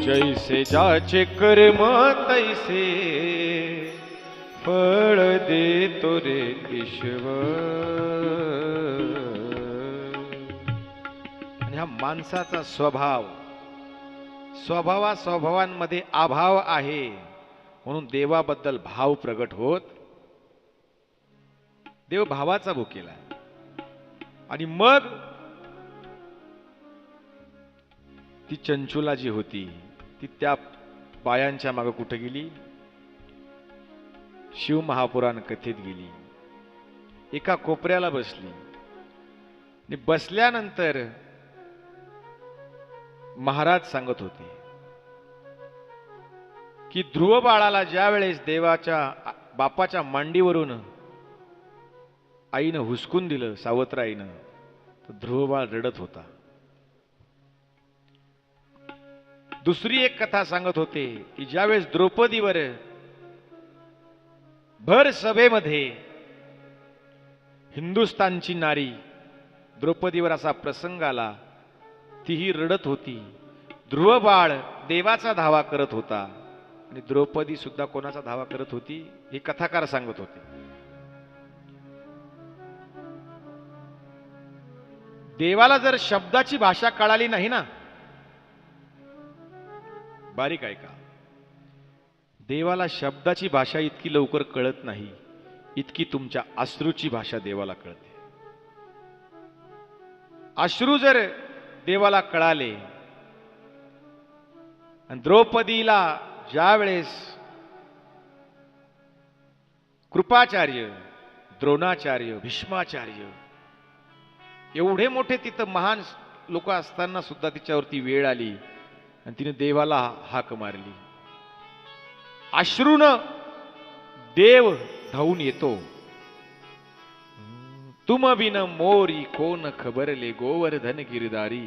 जैसे जाचे कर्म तैसे फळ देतो रे ईश्वर. आणि हा माणसाचा स्वभाव, स्वभावांमध्ये अभाव आहे म्हणून देवाबद्दल भाव प्रगट होत. देव भावाचा भुकेला आणि मग ती चंचुला जी होती ती त्या बायांच्या मागे कुठे गेली? शिव महापुराण कथेत गेली. एका कोपऱ्याला बसली आणि बसल्यानंतर महाराज सांगत होते की ध्रुव बाळाला ज्या वेळेस देवाच्या बापाच्या मांडीवरून आईनं हुसकून दिलं, सावत्र आईनं, तर ध्रुव बाळ रडत होता. दुसरी एक कथा सांगत होते की ज्यावेळेस द्रौपदीवर भर सभेमध्ये हिंदुस्थानची नारी द्रौपदीवर असा प्रसंग आला, तीही रडत होती. ध्रुव बाळ देवाचा धावा करत होता आणि द्रौपदी सुद्धा कोणाचा धावा करत होती हे कथाकार सांगत होते. देवाला जर शब्दाची भाषा कळाली नाही ना, बारीक ऐका, देवाला शब्दाची भाषा इतकी लवकर कळत नाही इतकी तुमच्या अश्रूची भाषा देवाला कळते. अश्रू जर देवाला कळाले, आणि द्रौपदीला ज्या वेळेस कृपाचार्य, द्रोणाचार्य, भीष्माचार्य एवढे मोठे तिथं महान लोक असताना सुद्धा तिच्यावरती वेळ आली आणि तिने देवाला हाक मारली. अश्रून देव धावून येतो. तुम बिन मोरी कोण खबरले गोवर्धन गिरधारी.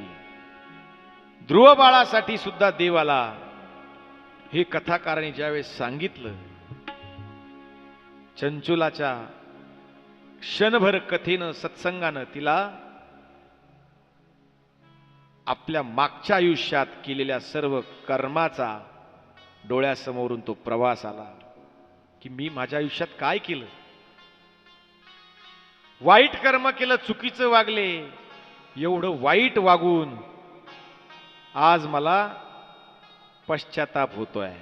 ध्रुव बाळासाठी सुद्धा देवाला हे कथाकाराने ज्यावेळेस सांगितलं, चंचुलाच्या क्षणभर कथेनं, सत्संगानं तिला आपल्या मागच्या आयुष्यात केलेल्या सर्व कर्माचा डोळ्यासमोरून तो प्रवास आला की मी माझ्या आयुष्यात काय केलं, वाईट कर्म केलं, चुकीचं वागले, एवढं वाईट वागून आज मला पश्चाताप होतोय.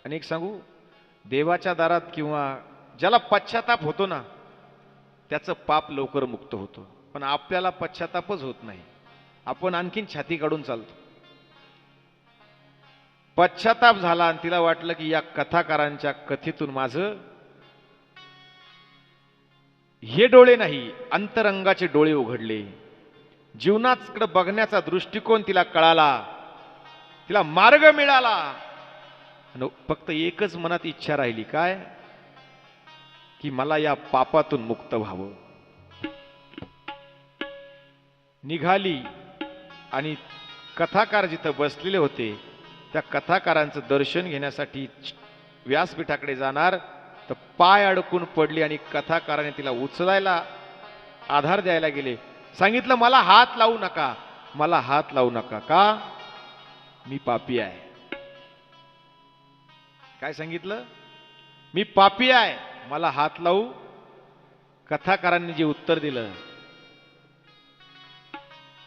आणि एक सांगू, देवाच्या दारात किंवा ज्याला पश्चाताप होतो ना त्याचं पाप लवकर मुक्त होतो, पण आपल्याला पश्चातापच होत नाही. आपण आणखीन छाती काढून चालतो. पश्चाताप झाला आणि तिला वाटलं की या कथाकारांच्या कथेतून माझं हे डोळे नाही, अंतरंगाचे डोळे उघडले. जीवनाकडे बघण्याचा दृष्टिकोन तिला कळाला, तिला मार्ग मिळाला. फक्त एकच मनात इच्छा राहिली, काय? की मला या पापातून मुक्त व्हावं. निघाली आणि कथाकार जिथं बसलेले होते त्या कथाकारांचं दर्शन घेण्यासाठी व्यासपीठाकडे जाणार तर पाय अडकून पडली आणि कथाकाराने तिला उचलायला, आधार द्यायला गेले. सांगितलं, मला हात लावू नका, मला हात लावू नका. का? मी पापी आहे. काय सांगितलं? मी पापी आहे, मला हात लावू. कथाकारांनी जे उत्तर दिलं,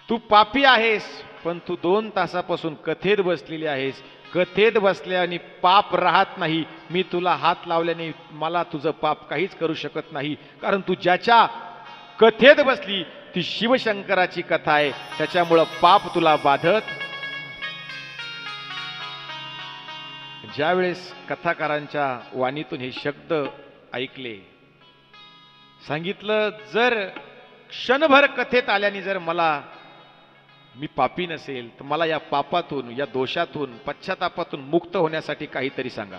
तू पापी आहेस पण तू 2 तासापासून कथेत बसलेली आहेस. कथेत बसल्याने पाप राहत नाही. मी तुला हात लावल्याने मला तुझं पाप काहीच करू शकत नाही, कारण तू ज्याच्या कथेत बसली ती शिवशंकराची कथा आहे, त्याच्यामुळं पाप तुला बाधत. ज्यावेळेस कथाकारांच्या वाणीतून हे शब्द ऐकले, सांगितलं, जर क्षणभर कथेत आल्याने जर मला मी पापी नसेल तर मला या पापातून, या दोषातून, पश्चातापातून मुक्त होण्यासाठी काहीतरी सांगा.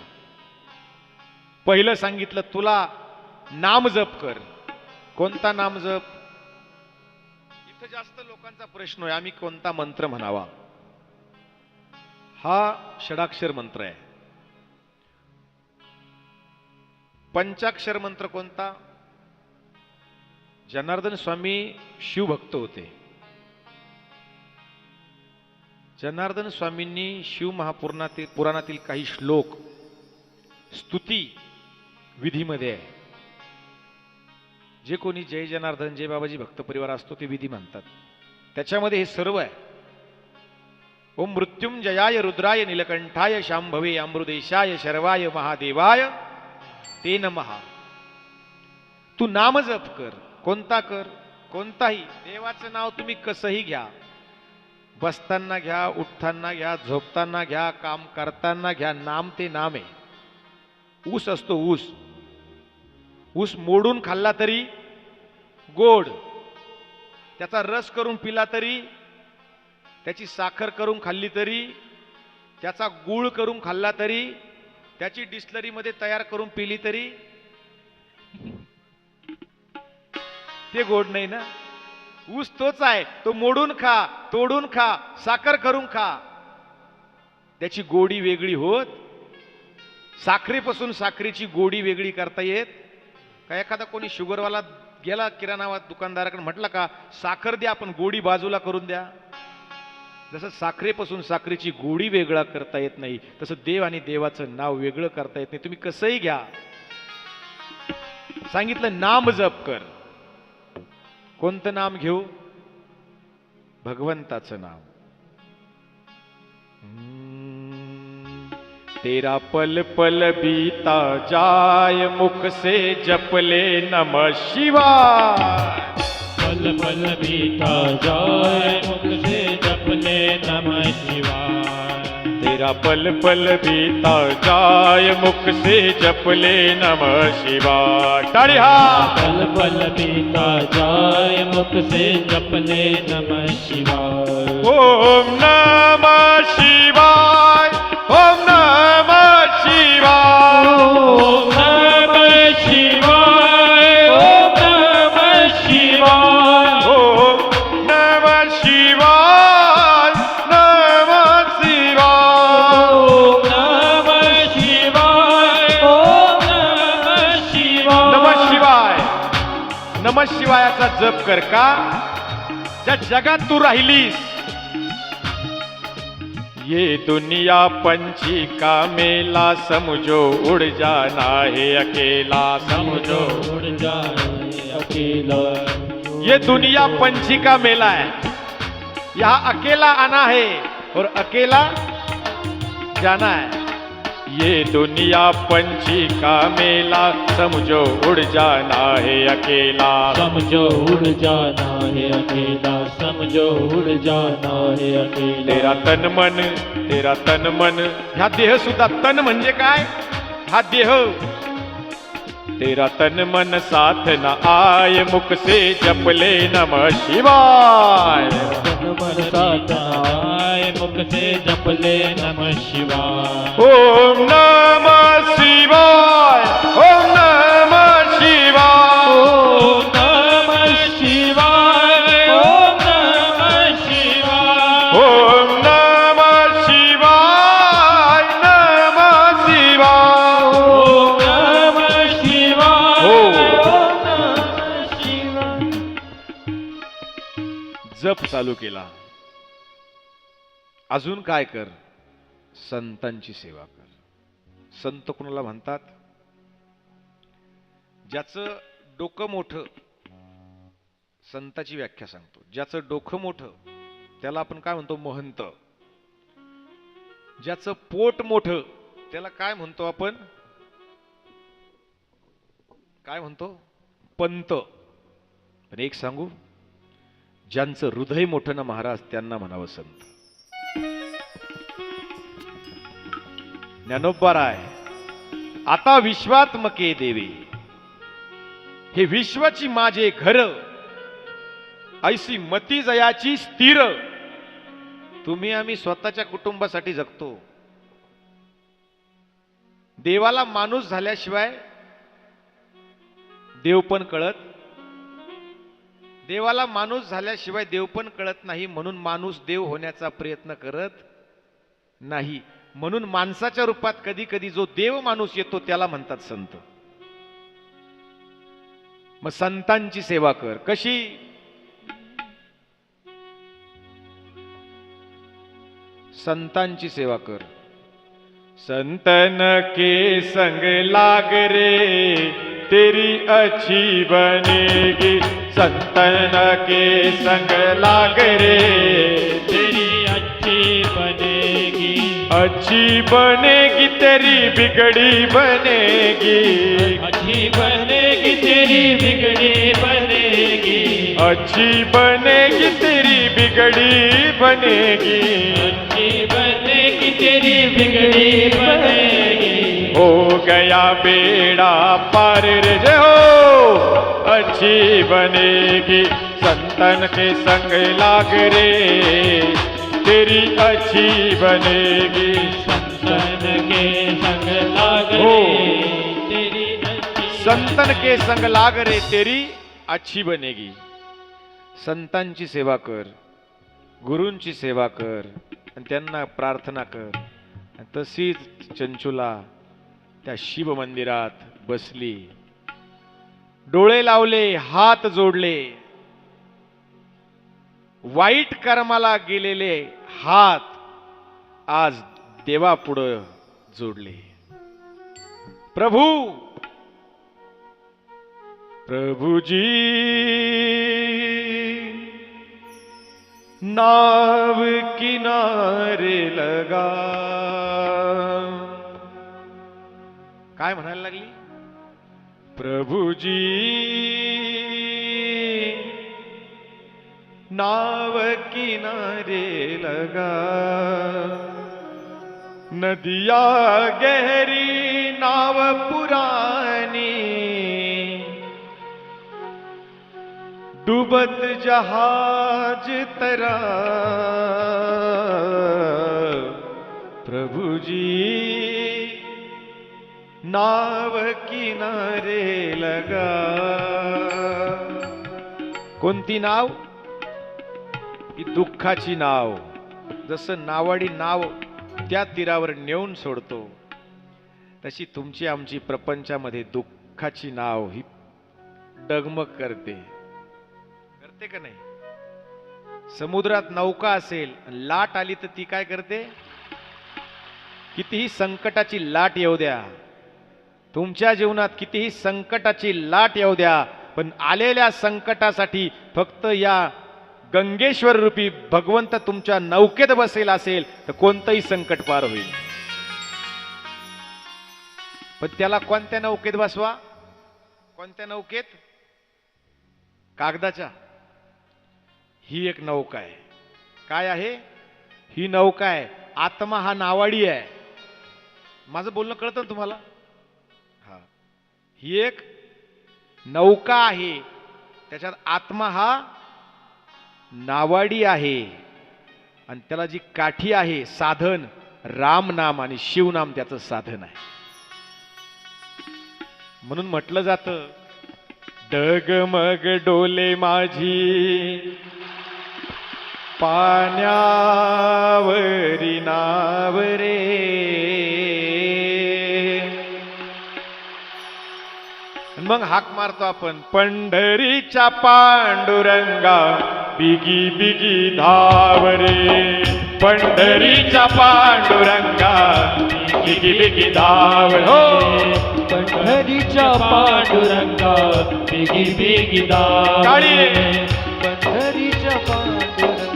पहिलं सांगितलं, तुला नाम जप कर. कोणता नाम जप? इथं जास्त लोकांचा प्रश्न आहे, आम्ही कोणता मंत्र म्हणावा. हा षडाक्षर मंत्र आहे. पंचाक्षर मंत्र कोणता? जनार्दन स्वामी शिवभक्त होते. जनार्दन स्वामींनी शिव महापुराणातील पुराणातील काही श्लोक स्तुती विधीमध्ये आहे. जे कोणी जय जनार्दन जय बाबाजी भक्त परिवार असतो ते विधी म्हणतात. त्याच्यामध्ये हे सर्व आहे. ओम मृत्युंजयाय रुद्राय नीलकंठाय शांभवे अमृदेशाय शर्वाय महादेवाय ते नमः. तू नाम जप कर. कोणता कर? कोणताही. देवाचं नाव तुम्ही कसंही घ्या. बसताना घ्या, उठताना घ्या, झोपताना घ्या, काम करताना घ्या. नाम ते नाम आहे. ऊस असतो ऊस. ऊस मोडून खाल्ला तरी गोड, त्याचा रस करून पिला तरी, त्याची साखर करून खाल्ली तरी, त्याचा गूळ करून खाल्ला तरी, त्याची डिस्लरी मध्ये तयार करून पिली तरी ते गोड नाही ना. ऊस तोच आहे. तो मोडून खा, तोडून खा, साखर करून खा, त्याची गोडी वेगळी होत. साखरेपासून साखरेची गोडी वेगळी करता येत का? एखादा कोणी शुगरवाला गेला किराणा दुकानदाराकडे, म्हटलं का साखर द्या पण गोडी बाजूला करून द्या. जसं साखरेपासून साखरेची गोडी वेगळा करता येत नाही, तसं देव आणि देवाचं नाव वेगळं करता येत नाही. तुम्ही कसंही घ्या. सांगितलं नाम जप कर. कोणतं नाम घेऊ? भगवंताचं नाम. तेरा पल पल बीता जाय मुख से जपले नमः शिवाय. पल पल बीता जाय मुख से जपले नमः शिवाय. तेरा पल पल बीता जाय मुख से जपले नमः शिवाय. ताड़ी हा. पल पल बीता जाय मुख से जपले नमः शिवाय. ओम नमः शिवाय. ओम नमः शिवाय. ओम नमः शिवाय. ओम नमः शिवाय. ओम नमः शिवाय. नमः शिवाय. ओम नमः शिवाय. ओम नमः शिवाय. नमः शिवाय. नमः शिवायाचा जप कर. का? ज्या जगात तू राहिलीस, ये दुनिया पंछी का मेला, समझो उड़ जाना है अकेला. समझो उड़ जाए अकेला. ये दुनिया पंछी का मेला है. यहाँ अकेला आना है और अकेला जाना है. ये दुनिया पंछी का मेला, समझो उड़ जाना है अकेला. समझो उड़ जाना है अकेला. समझो उड़ जाना है अकेला. तेरा तन मन. ह्या देह सुद्धा तन म्हणजे काय? हा देह. तेरा तन मन साथ न आए मुख से जपले नमः शिवाय. तन मन साथ आए मुख से जपले नमः शिवाय. ओम नमः शिवाय. ओम नमः शिवाय. ओम नमः शिवाय. ओम नमः शिवाय. ओम नमः शिवाय. नमः शिवाय. ओम नमः शिवाय. हो. ओम नमः शिवाय. जप चालू केला. अजून काय कर? संतांची सेवा कर. संत कोणाला म्हणतात? ज्याचं डोकं मोठं. संताची व्याख्या सांगतो. ज्याचं डोकं मोठं त्याला आपण काय म्हणतो? महंत. ज्याचं पोट मोठं त्याला काय म्हणतो आपण? काय म्हणतो? पंत. पण एक सांगू, ज्यांचं हृदय मोठं ना महाराज, त्यांना म्हणावं संत. ज्ञानोबा राय. आता विश्वात्मके देवे, हे विश्वाची माझे घर, ऐसी मती जयाची स्थिर. तुम्ही आम्ही स्वतःच्या कुटुंबासाठी जगतो. देवाला माणूस झाल्याशिवाय देव पण कळत. देवाला माणूस झाल्याशिवाय देव पण कळत नाही. म्हणून माणूस देव होण्याचा प्रयत्न करत नाही. म्हणून माणसाच्या रूपात कधी कधी जो देव माणूस येतो त्याला म्हणतात संत. मग संतांची सेवा कर. कशी? संतांची सेवा कर. संतन के संग लाग रे तेरी अच्छी बनेगी. संतन के संग लाग रे तेरी अच्छी बनेगी. अच्छी बनेगी तेरी बिगड़ी बनेगी. अच्छी बनेगी तेरी बिगड़ी बनेगी. अच्छी बनेगी तेरी बिगड़ी बनेगी. अच्छी बनेगी तेरी बिगड़ी बनेगी. हो गया बेड़ा पार रे जय हो. अच्छी बनेगी संतन के संग लाग रे तेरी अच्छी बनेगी. संतन के संग लाग हो. रे तेरी अच्छी. संतन के संग लाग रे तेरी अच्छी बनेगी. संतांची सेवा कर, गुरूंची सेवा कर आणि त्यांना प्रार्थना कर. आणि तशीच चंचुला त्या शिव मंदिरात बसली, डोळे लावले, हात जोडले. वाईट कर्माला गेलेले हात आज देवापुढं जोडले. प्रभू प्रभुजी नाव किनारे लगा. काय म्हणायला लागली? प्रभुजी नाव किनारे लगा. नदिया गहरी नाव पुरानी डूबत जहाज तरा. प्रभुजी नाव किनारे लगा. कोणती नाव? ही दुःखाची नाव. जसं नावाडी नाव त्या तीरावर नेऊन सोडतो, तशी तुमची आमची प्रपंचामध्ये दुःखाची नाव ही डगमग करते. करते का नाही? समुद्रात नौका असेल, लाट आली तर ती काय करते? कितीही संकटाची लाट येऊ द्या, तुमच्या जीवनात कितीही संकटाची लाट येऊ द्या, पण आलेल्या संकटासाठी फक्त या गंगेश्वर रूपी भगवंत तुमच्या नौकेत बसेल असेल तर कोणतंही संकट पार होईल. पण त्याला कोणत्या नौकेत बसवा? कोणत्या नौकेत? कागदाच्या. ही एक नौका आहे. काय आहे ही? नौका आहे. आत्मा हा नावाडी आहे. माझं बोलणं कळतं ना तुम्हाला? हा, ही एक नौका आहे, त्याच्यात आत्मा हा नावाडी आहे, आणि त्याला जी काठी आहे, साधन राम नाम आणि शिवनाम त्याचं साधन आहे. म्हणून म्हटलं जातं, डगमग डोले माझी पाण्यावरी नाव रे. मग हाक मारतो आपण, पंढरीच्या पांडुरंगा बिगी बिगी धाव रे. पंढरीच्या पांडुरंगा बिगी बिगी धाव हो. पंढरीच्या पांडुरंगा बिगी बिगी धाव. पंढरीच्या पांडुरंगा.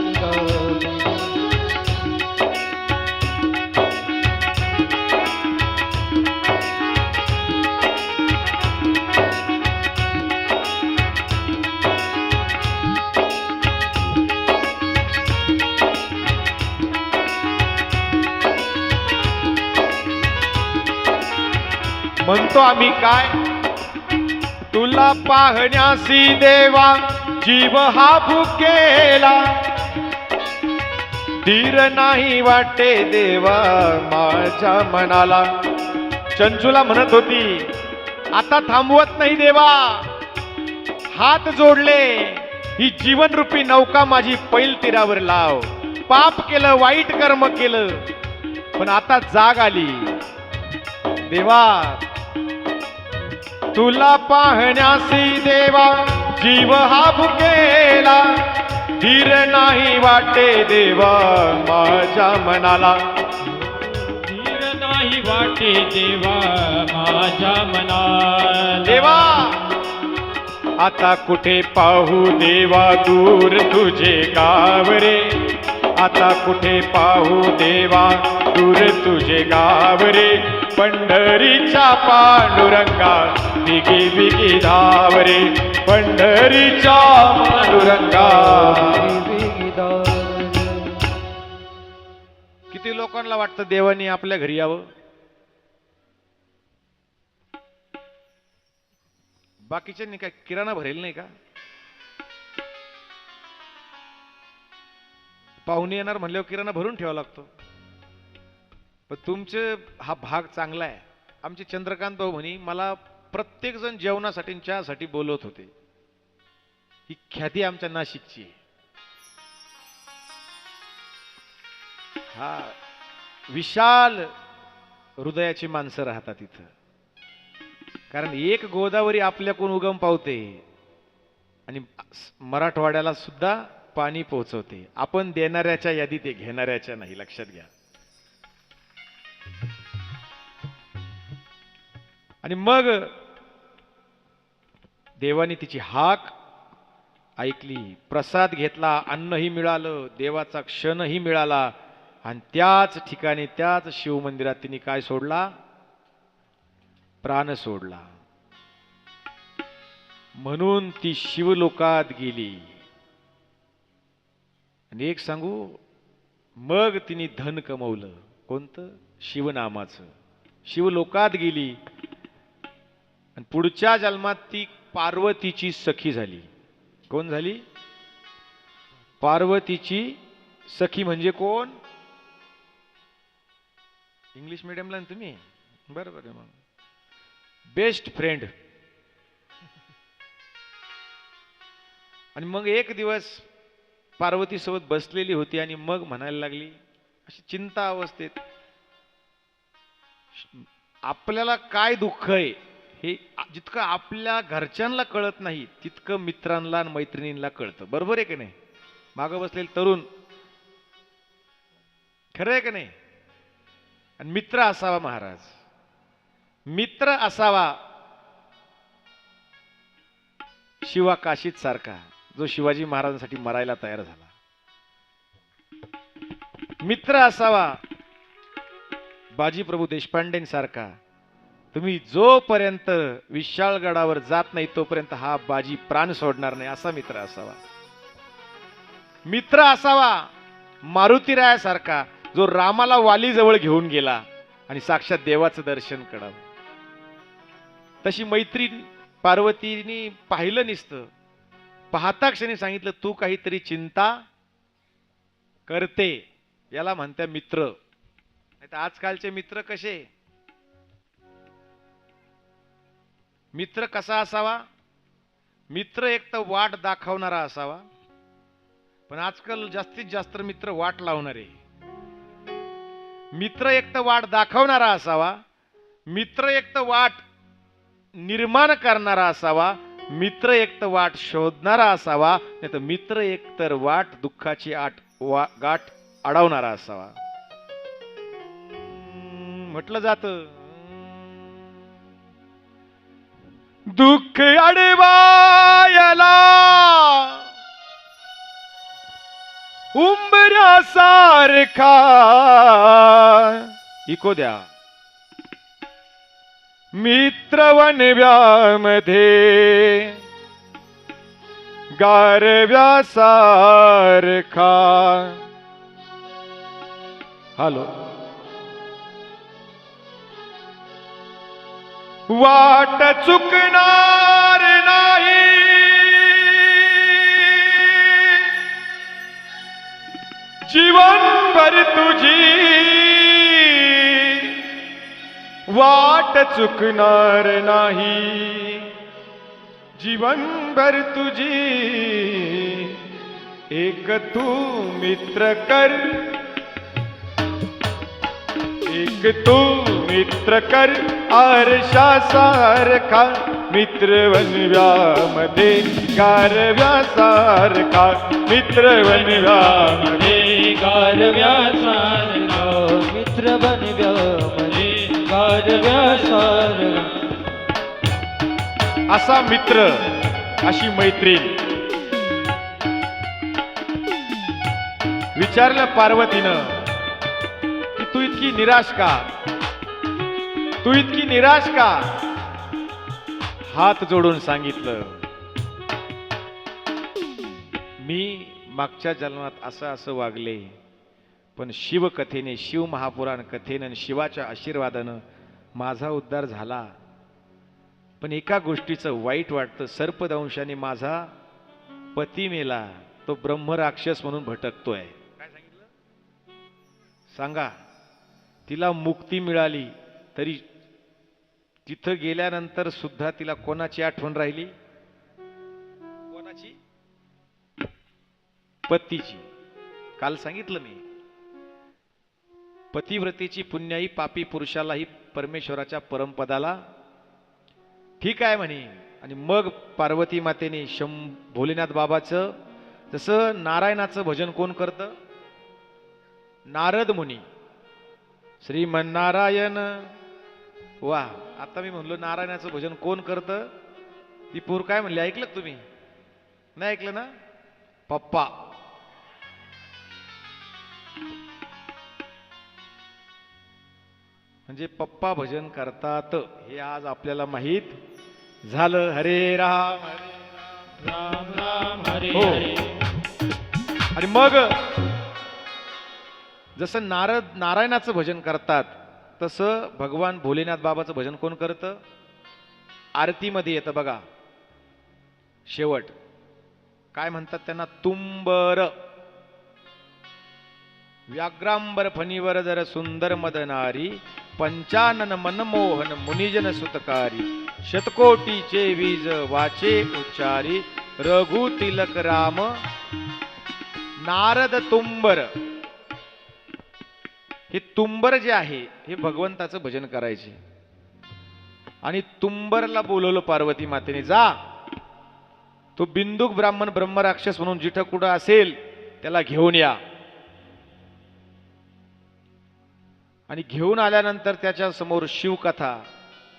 म्हणतो आम्ही काय? तुला पाहण्यासी देवा जीव हा भुकेला. धीर नाही वाटे देवा माझ्या मनाला. चंचुला म्हणत होती, आता थांबवत नाही देवा. हात जोडले, ही जीवनरूपी नौका माझी पैल तीरावर लाव. पाप केलं, वाईट कर्म केलं, पण आता जाग आली देवा. तुला पाहण्यासी देवा जीव हा भुकेला. धीर नाही वाटे देवा माझ्या मनाला, धीर नाही वाटे देवा माझ्या मनाला. देवा आता कुठे पाहू देवा दूर तुझे गाव रे, आता कुठे पाहू देवा दूर तुझे गाव रे. पंढरीच्या पांडुरंगा बिगी बिगी धाव रे, पंढरीच्या पांडुरंगा बिगी धाव रे. किती लोकांना वाटतं देवानी आपल्या घरी यावं? बाकीच्यांनी काय किराणा भरेल नाही का? पाहुणे येणार म्हणल्यावर किराणा भरून ठेवावा लागतो. पण तुमचे हा भाग चांगला आहे. आमचे चंद्रकांत भाऊ म्हणी मला प्रत्येक जण जेवणासाठी चहासाठी बोलवत होते. ही ख्याती आमच्या नाशिकची आहे. हा विशाल हृदयाची माणसं राहतात इथं. कारण एक गोदावरी आपल्याकडून उगम पावते आणि मराठवाड्याला सुद्धा पाणी पोहोचवते. आपण देणाऱ्याच्या यादीत आहे, घेणाऱ्याच्या नाही, लक्षात घ्या. आणि मग देवानी तिची हाक ऐकली, प्रसाद घेतला, अन्नही मिळालं, देवाचा क्षणही मिळाला. आणि त्याच ठिकाणी त्याच शिवमंदिरात तिने काय सोडला? प्राण सोडला. म्हणून ती शिवलोकात गेली. आणि एक सांगू, मग तिने धन कमवलं. कोणतं? शिवनामाचं. शिवलोकात गेली आणि पुढच्या जन्मात ती पार्वतीची सखी झाली. कोण झाली? पार्वतीची सखी. म्हणजे कोण? इंग्लिश मीडियमला ना तुम्ही? बरोबर आहे. मग बेस्ट फ्रेंड. आणि मग एक दिवस पार्वती सोबत बसलेली होती आणि मग म्हणायला लागली, अशी चिंता अवस्थेत, आपल्याला काय दुःख आहे हे जितकं आपल्या घरच्यांना कळत नाही तितकं मित्रांना आणि मैत्रिणींना कळतं. बरोबर आहे की नाही? मागं बसलेले तरुण, खरं आहे की नाही? आणि मित्र असावा महाराज, मित्र असावा शिवा काशीत सारखा, जो शिवाजी महाराजांसाठी मरायला तयार झाला. मित्र असावा बाजीप्रभू देशपांडेंसारखा. तुम्ही जोपर्यंत विशाळगडावर जात नाही तोपर्यंत हा बाजी प्राण सोडणार नाही, असा मित्र असावा. मित्र असावा मारुतीरायासारखा, जो रामाला वाली जवळ घेऊन गेला आणि साक्षात देवाचं दर्शन करावं. तशी मैत्रीण पार्वतीने पाहिलं नसतं. पाहता क्षणी सांगितलं, तू काहीतरी चिंता करते, याला म्हणत्या मित्र. नाहीतर आजकालचे मित्र कसे? मित्र कसा असावा? मित्र एक तर वाट दाखवणारा असावा, पण आजकाल जास्तीत जास्त मित्र वाट लावणारे. मित्र एक तर वाट दाखवणारा असावा, मित्र एक तर वाट निर्माण करणारा असावा, मित्र एक तर वाट शोधणारा असावा, नाही तर मित्र एक तर वाट दुःखाची गाठ अडवणारा असावा. म्हटलं जात, दुःख अडवायला उंबऱ्यासारखा इको द्या. मित्र वनव्यामध्ये गारव्यासारखा. हॅलो. वाट चुकणार नाही, जीवनभर तुझी वाट चुकणार नाही, जीवनभर तुझी. एक तू मित्र कर, एक तू मित्र कर आरशासारखा, मित्र वनव्यामध्ये गारव्यासारखा, मित्र वनव्यामध्ये गारव्यासारखा, मित्र बनव्यामध्ये गारव्यासारखा. असा मित्र, अशी मैत्रीण. विचारलं पार्वतीनं की तू इतकी निराश का, तू इतकी निराश का? हात जोडून सांगितलं, मी मागच्या जन्मात असं असं वागले, पण शिवकथेने, शिव महापुराण कथेनं आणि शिवाच्या आशीर्वादानं माझा उद्धार झाला. पण एका गोष्टीचं वाईट वाटतं, सर्पदंशाने माझा पती मेला, तो ब्रह्मराक्षस म्हणून भटकतोय. काय सांगितलं सांगा? तिला मुक्ती मिळाली तरी तिथं गेल्यानंतर सुद्धा तिला कोणाची आठवण राहिली? कोणाची? पतीची. काल सांगितलं मी, पतिव्रतेची पुण्याई पापी पुरुषालाही परमेश्वराच्या परमपदाला ठीक आहे म्हणे. आणि मग पार्वती मातेने भोलेनाथ बाबाचं, जसं नारायणाचं भजन कोण करतं? नारद मुनी. श्रीमन्नारायण. वा, आता मी म्हणलो नारायणाचं भजन कोण करतं? ती पूर काय म्हणली, ऐकलं तुम्ही? नाही ऐकलं ना? पप्पा. म्हणजे पप्पा भजन करतात हे आज आपल्याला माहित झालं. हरे राम हरे राम राम हरे हो. हरे. आणि मग जसं नारायणाचं भजन करतात तसं भगवान भोलेनाथ बाबाचं भजन कोण करतं? आरतीमध्ये येतं बघा, शेवट काय म्हणतात त्यांना? तुंबर. व्याघ्रांबर फणीवर जर सुंदर मदनारी, पंचानन मनमोहन मुनिजन सुतकारी, शतकोटीचे वीज वाचे उच्चारी, रघु तिलक राम नारद तुंबर. हे तुंबर जे आहे हे भगवंताचं भजन करायचे. आणि तुंबरला बोलवलं पार्वती मातेने, जा तो बिंदुक ब्राह्मण ब्रह्मराक्षस म्हणून जिथं कुठं असेल त्याला घेऊन या. आणि घेऊन आल्यानंतर त्याच्या समोर शिवकथा,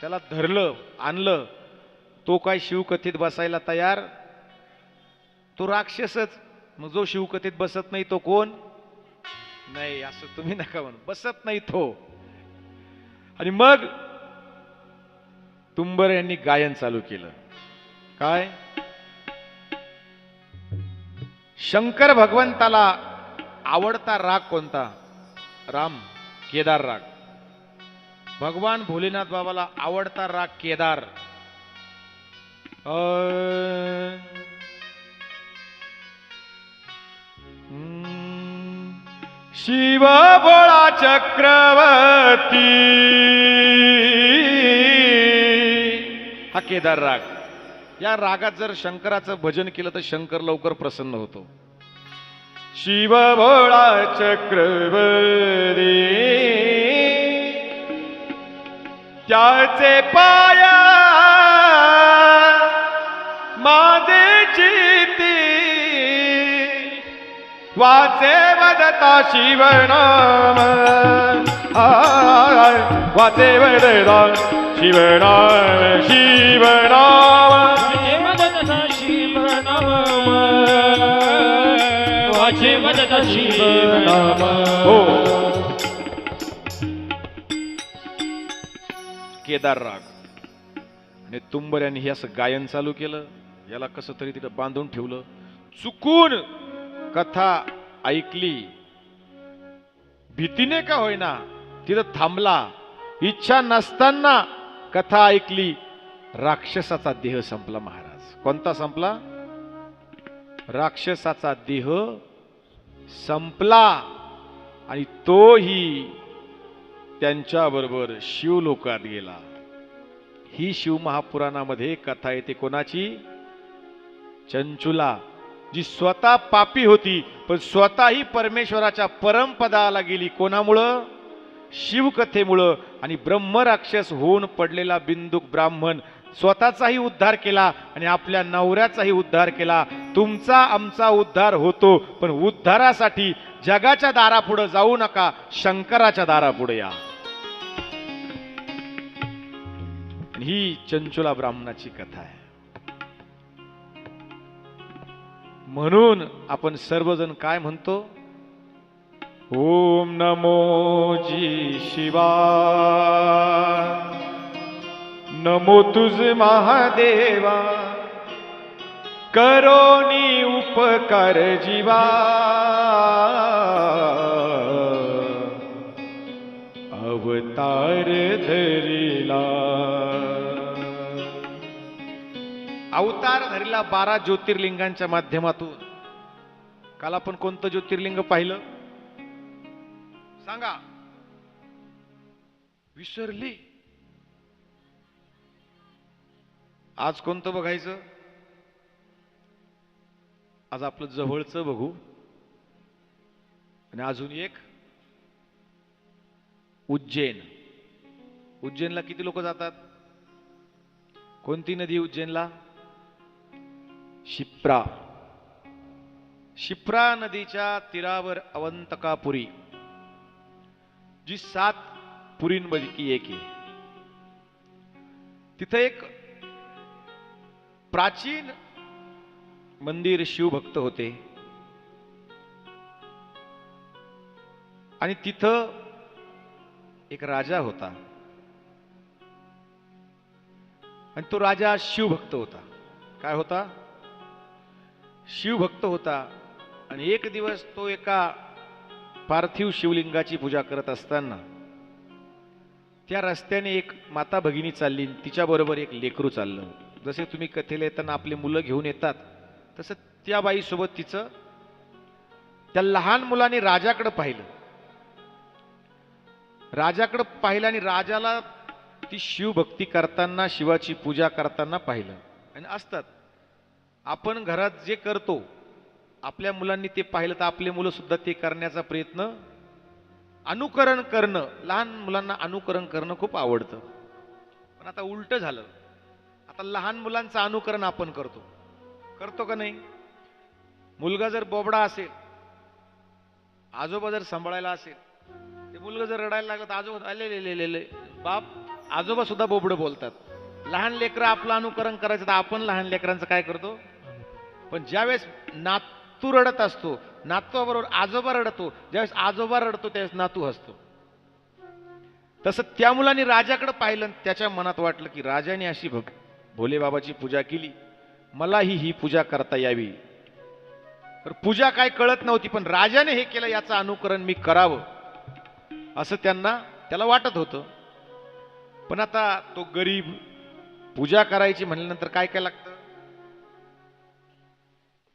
त्याला धरलं आणलं. तो काय शिवकथेत बसायला तयार? तो राक्षसच. मग जो शिवकथेत बसत नाही तो कोण? नाही, असं तुम्ही नका म्हणू, बसत नाही तो. आणि मग तुंबर यांनी गायन चालू केलं. काय? शंकर भगवंताला आवडता राग कोणता? राम, केदार राग. भगवान भोलेनाथ बाबाला आवडता राग केदार. शिव भोळा चक्रवर्ती, हा केदार राग. या रागात जर शंकराचं भजन केलं तर शंकर लवकर प्रसन्न होतो. शिव भोळा चक्रवर्ती, त्याचे पाया माझे चिती, वाचे वदता शिवनाम, वाचे वदता शिवनाम, शिवनाम, वाचे वदता शिवनाम, वाचे वदता शिवनाम. हो. केदार राग. आणि तुंबर यांनी हे असं गायन चालू केलं. याला कसं तरी तिथं बांधून ठेवलं. चुकून कथा ऐकली, भीतीने का होईना तिथं थांबला. इच्छा नसताना कथा ऐकली. राक्षसाचा देह संपला महाराज. कोणता संपला? राक्षसाचा देह संपला. आणि तोही त्यांच्याबरोबर शिवलोकात गेला. ही शिव महापुराणामध्ये कथा येते कोणाची? चंचुला, जी स्वतः पापी होती पण स्वतःही परमेश्वराच्या परमपदाला गेली. कोणामुळं? शिवकथेमुळं. आणि ब्रह्मराक्षस होऊन पडलेला बिंदुक ब्राह्मण स्वतःचाही उद्धार केला आणि आपल्या नवऱ्याचाही उद्धार केला. तुमचा आमचा उद्धार होतो, पण उद्धारासाठी जगाच्या दारापुढे जाऊ नका, शंकराच्या दारापुढे या. ही चंचुला ब्राह्मणाची कथा आहे. म्हणून आपण सर्वजण काय म्हणतो? ओम नमो जी शिवा, नमो तुझ महादेवा, करोनी उपकार जीवा, अवतार धरिला. अवतार धरिला 12 ज्योतिर्लिंगांच्या माध्यमातून. काल आपण कोणतं ज्योतिर्लिंग पाहिलं सांगा? विसरली? आज कोणतं बघायचं? आज आपलं जवळचं बघू. आणि अजून एक उज्जैन. उज्जैनला किती लोक जातात? कोणती नदी उज्जैनला? शिप्रा. शिप्रा नदीच्या तीरावर अवंतकापुरी, जी 7 पुरींपैकी एक आहे. तिथे एक प्राचीन मंदिर शिवभक्त होते आणि तिथं एक राजा होता आणि तो राजा शिवभक्त होता. काय होता? शिवभक्त होता. आणि एक दिवस तो एका पार्थिव शिवलिंगाची पूजा करत असताना त्या रस्त्याने एक माता भगिनी चालली, तिच्या बरोबर एक लेकरू चाललं. जसे तुम्ही कथेला येताना आपली मुलं घेऊन येतात, तसं त्या बाईसोबत तिचं, त्या लहान मुलाने राजाकडे पाहिलं. राजाकडे पाहिलं आणि राजाला ती शिवभक्ती करताना, शिवाची पूजा करताना पाहिलं. आणि असतात आपण घरात जे करतो, आपल्या मुलांनी ते पाहिलं तर आपले मुलं सुद्धा ते करण्याचा प्रयत्न, अनुकरण करणं, लहान मुलांना अनुकरण करणं खूप आवडतं. पण आता उलट झालं. आता लहान मुलांचं अनुकरण आपण करतो का नाही? मुलगा जर बोबडा असेल, आजोबा जर सांभाळायला असेल, ते मुलगा जर रडायला लागला तर आजोबा आले बाप, आजोबा सुद्धा बोबडं बोलतात. लहान लेकरं आपलं अनुकरण करायचं तर आपण लहान लेकरांचं काय करतो? पण ज्यावेळेस नातू रडत असतो, नातूबरोबर आजोबा रडतो, ज्यावेळेस आजोबा रडतो त्यावेळेस नातू हसतो. तसं त्या मुलांनी राजाकडे पाहिलं, त्याच्या मनात वाटलं की राजाने अशी भोले बाबाची पूजा केली, मलाही ही पूजा करता यावी. तर पूजा काय कळत नव्हती, पण राजाने हे केलं याचं अनुकरण मी करावं असं त्याला वाटत होतं. पण आता तो गरीब, पूजा करायची म्हणल्यानंतर काय काय लागतं?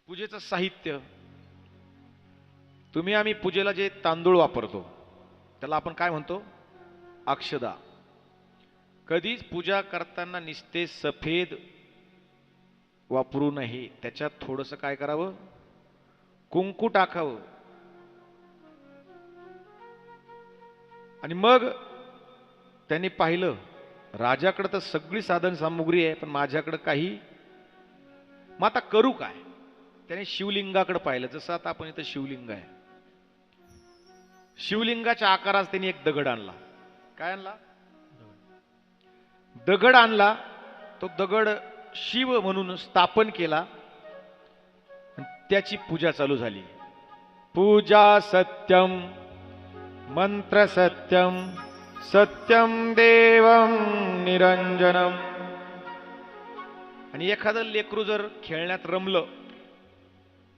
पूजेचं साहित्य. तुम्ही आम्ही पूजेला जे तांदूळ वापरतो त्याला आपण काय म्हणतो? अक्षदा. कधीच पूजा करताना निस्ते सफेद वापरू नये, त्याच्यात थोडंसं काय करावं? कुंकू टाकावं. आणि मग त्यांनी पाहिलं, राजाकडे तर सगळी साधन सामुग्री आहे, पण माझ्याकडे काही, मग आता करू काय? त्याने शिवलिंगाकडे पाहिलं. जसं आता आपण इथं शिवलिंग आहे, शिवलिंगाच्या आकारात त्यांनी एक दगड आणला. काय आणला? दगड आणला. तो दगड शिव म्हणून स्थापन केला, त्याची पूजा चालू झाली. पूजा सत्यम, मंत्र सत्यम, सत्यम देवम निरंजनम. आणि एखादं लेकरू जर खेळण्यात रमलं,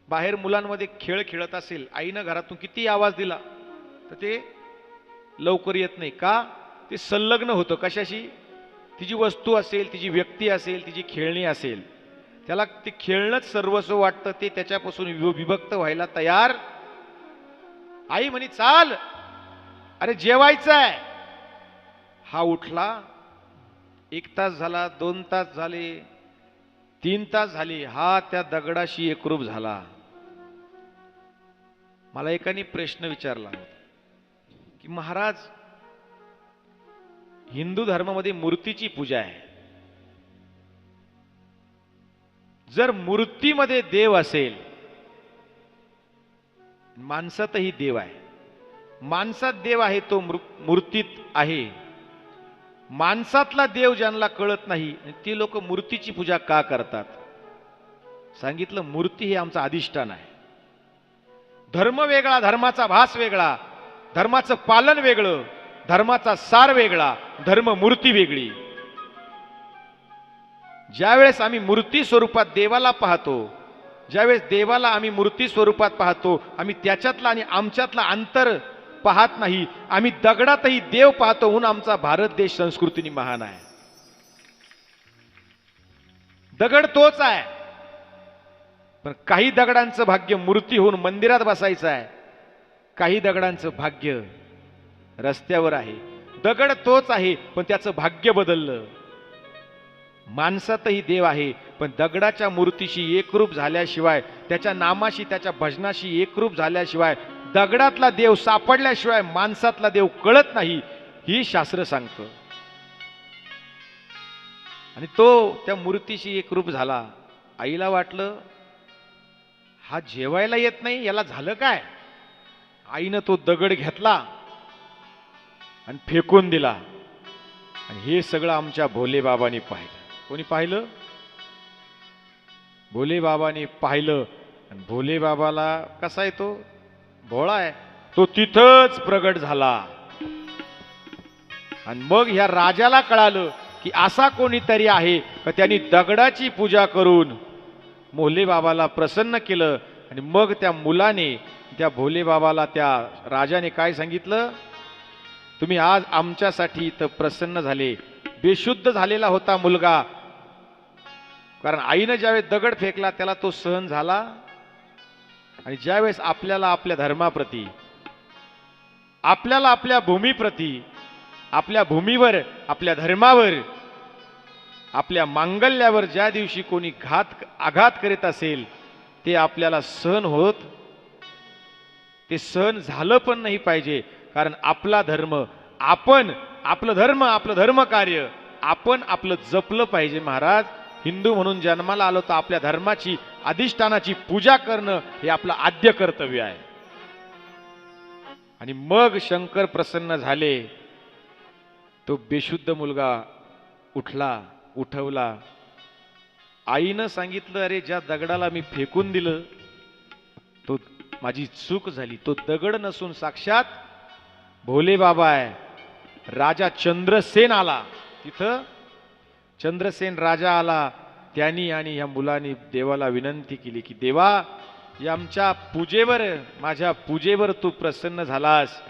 बाहेर मुलांमध्ये खेळ खेळत असेल, आईनं घरातून किती आवाज दिला तर ते लवकर येत नाही. का? ते संलग्न होतं कशाशी? तिची वस्तू असेल, तिची व्यक्ती असेल, तिची खेळणी असेल, त्याला ते खेळणंच सर्वस्व वाटतं. ते त्याच्यापासून विभक्त व्हायला तयार. आई म्हणे चाल, अरे जेवायचं आहे. हा उठला, 1 तास झाला, 2 तास झाले, 3 तास झाले, हा त्या दगडाशी एकरूप झाला. मला एकाने प्रश्न विचारला की महाराज, हिंदू धर्मामध्ये मूर्तीची पूजा आहे, जर मूर्तीमध्ये देव असेल, माणसातही देव आहे. माणसात देव आहे तो मूर्तीत आहे. माणसातला देव ज्यांना कळत नाही ती लोक मूर्तीची पूजा का करतात? सांगितलं मूर्ती हे आमचं अधिष्ठान आहे. धर्म वेगळा, धर्माचा भास वेगळा, धर्माचं पालन वेगळं, धर्माचा सार वेगळा, धर्म मूर्ती वेगळी. ज्यावेळेस आम्ही मूर्ती स्वरूपात देवाला पाहतो, ज्यावेळेस देवाला आम्ही मूर्ती स्वरूपात पाहतो, आम्ही त्याच्यातला आणि आमच्यातला अंतर पाहत नाही. आम्ही दगडातही देव पाहतो, म्हणून आमचा भारत देश संस्कृतीने महान आहे. दगड तोच आहे, पण काही दगडांचं भाग्य मूर्ती होऊन मंदिरात बसायचं आहे, काही दगडांचं भाग्य रस्त्यावर आहे. दगड तोच आहे, पण त्याचं भाग्य बदललं. माणसातही देव आहे, पण दगडाच्या मूर्तीशी एकरूप झाल्याशिवाय, त्याच्या नामाशी त्याच्या भजनाशी एकरूप झाल्याशिवाय, दगडातला देव सापडल्याशिवाय माणसातला देव कळत नाही, ही शास्त्र सांगतं. आणि तो त्या मूर्तीशी एकरूप झाला. आईला वाटलं हा जेवायला येत नाही, याला झालं काय? आईनं तो दगड घेतला आणि फेकून दिला. आणि हे सगळं आमच्या भोले बाबांनी पाहिलं. कोणी पाहिलं? भोले बाबांनी पाहिलं. आणि भोले बाबाला कसा आहे तो? भोळा आहे. तो तिथंच प्रगट झाला. आणि मग ह्या राजाला कळालं की असा कोणीतरी आहे का त्यांनी दगडाची पूजा करून भोले बाबाला प्रसन्न केलं. आणि मग त्या मुलाने त्या भोले बाबाला, त्या राजाने काय सांगितलं? तुम्ही आज आमच्यासाठी इथं प्रसन्न झाले. बेशुद्ध झालेला होता मुलगा, कारण आईनं ज्यावेळेस दगड फेकला त्याला तो सहन झाला. आणि ज्यावेळेस आपल्याला आपल्या धर्माप्रती, आपल्याला आपल्या भूमीप्रती, आपल्या भूमीवर, आपल्या धर्मावर, आपल्या मांगल्यावर ज्या दिवशी कोणी आघात करीत असेल ते आपल्याला सहन होत, ते सहन झालं पण नाही पाहिजे. कारण आपला धर्म, आपण आपलं धर्म, आपलं धर्म कार्य आपण आपलं जपलं पाहिजे. महाराज, हिंदू म्हणून जन्माला आलो तर आपल्या धर्माची, अधिष्ठानाची पूजा करणं हे आपलं आद्य कर्तव्य आहे. आणि मग शंकर प्रसन्न झाले. तो बेशुद्ध मुलगा उठला, उठवला. आईनं सांगितलं, अरे ज्या दगडाला मी फेकून दिलं तो माझी चूक झाली. तो दगड नसून साक्षात भोले बाबा आहे. राजा चंद्रसेन आला. तिथं चंद्रसेन राजा आला. त्यांनी आणि या मुलांनी देवाला विनंती केली की देवा, या आमच्या पूजेवर, माझ्या पूजेवर तू प्रसन्न झालास.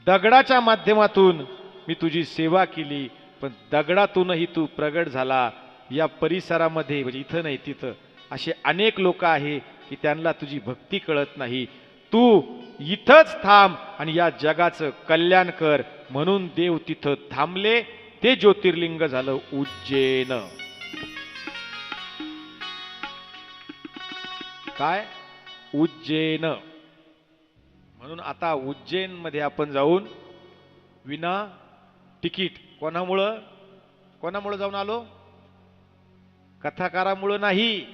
दगडाच्या माध्यमातून मी तुझी सेवा केली, पण दगडातूनही तू प्रगट झाला. या परिसरामध्ये, म्हणजे इथं नाही तिथं, असे अनेक लोक आहे की त्यांना तुझी भक्ती कळत नाही. तू इथंच थांब आणि या जगाचं कल्याण कर. म्हणून देव तिथं थांबले. ते ज्योतिर्लिंग झालं उज्जैन. काय? उज्जैन. म्हणून आता उज्जैन मध्ये आपण जाऊन विना तिकीट, कोणामुळं जाऊन आलो? कथाकारामुळं नाही,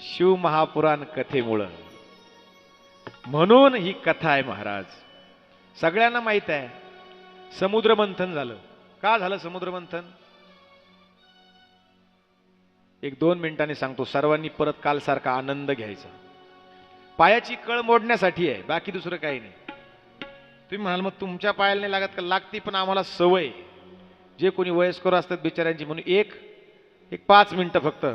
शिव महापुराण कथेमुळं. म्हणून ही कथा आहे महाराज. सगळ्यांना माहित आहे समुद्र मंथन झालं. का झालं समुद्र मंथन? 1-2 मिनिटांनी सांगतो. सर्वांनी परत काल सारखा आनंद घ्यायचा. पायाची कळ मोडण्यासाठी आहे, बाकी दुसरं काही नाही. तुम्ही म्हणाल मग तुमच्या पायाला नाही लागत का? लागती, पण आम्हाला सवय. जे कोणी वयस्कर असतात बिचाऱ्यांची, म्हणून एक 5 मिनिटं फक्त.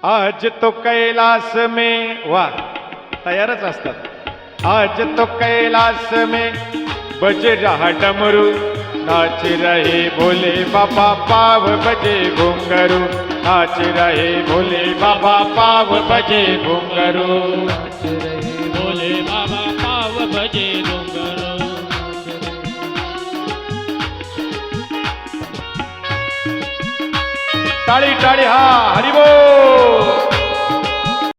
आज तो कैलास में, वा तयारच असतात. आज तो कैलास में बज रहा डमरू, नाच रहे भोले बाबा पाव बजे घुंघरू. नाच रहे भोले बाबा पाव बजे घुंघरू. नाच रहे भोले बाबा पाव बजे घुंघरू. टाळी टाळी, हा हरिबोल.